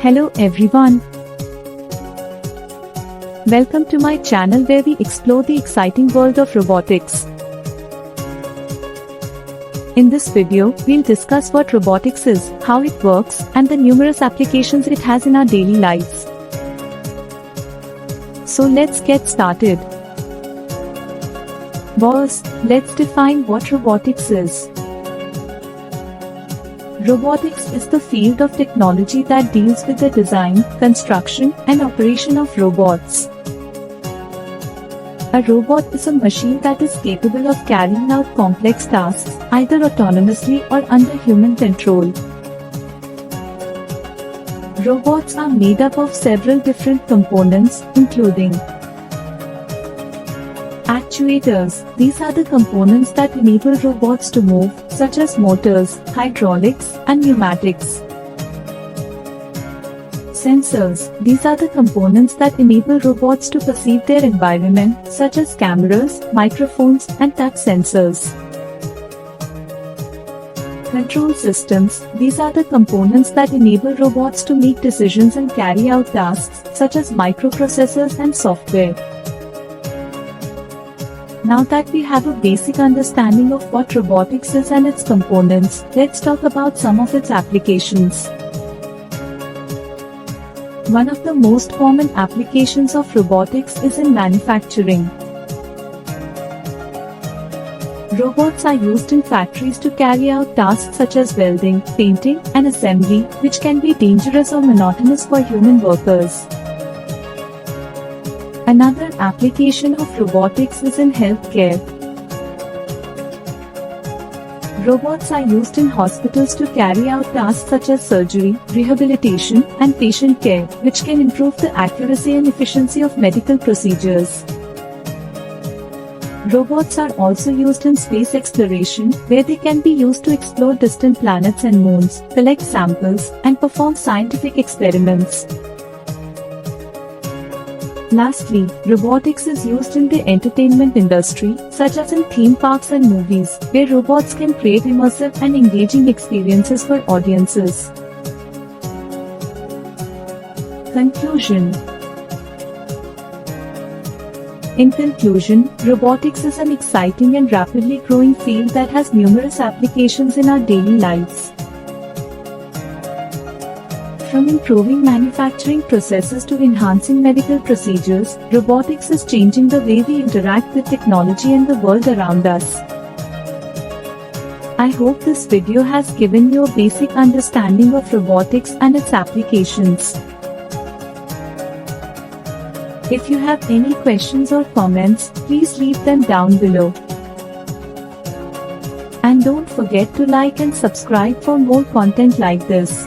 Hello everyone. Welcome to my channel where we explore the exciting world of robotics. In this video, we'll discuss what robotics is, how it works, and the numerous applications it has in our daily lives. So let's get started. Boss, let's define what robotics is. Robotics is the field of technology that deals with the design, construction, and operation of robots. A robot is a machine that is capable of carrying out complex tasks, either autonomously or under human control. Robots are made up of several different components, including actuators. These are the components that enable robots to move, such as motors, hydraulics, and pneumatics. Sensors. These are the components that enable robots to perceive their environment, such as cameras, microphones, and touch sensors. Control systems. These are the components that enable robots to make decisions and carry out tasks, such as microprocessors and software. Now that we have a basic understanding of what robotics is and its components, let's talk about some of its applications. One of the most common applications of robotics is in manufacturing. Robots are used in factories to carry out tasks such as welding, painting, and assembly, which can be dangerous or monotonous for human workers. Another application of robotics is in healthcare. Robots are used in hospitals to carry out tasks such as surgery, rehabilitation, and patient care, which can improve the accuracy and efficiency of medical procedures. Robots are also used in space exploration, where they can be used to explore distant planets and moons, collect samples, and perform scientific experiments. Lastly, robotics is used in the entertainment industry, such as in theme parks and movies, where robots can create immersive and engaging experiences for audiences. Conclusion. In conclusion, robotics is an exciting and rapidly growing field that has numerous applications in our daily lives. From improving manufacturing processes to enhancing medical procedures, robotics is changing the way we interact with technology and the world around us. I hope this video has given you a basic understanding of robotics and its applications. If you have any questions or comments, please leave them down below. And don't forget to like and subscribe for more content like this.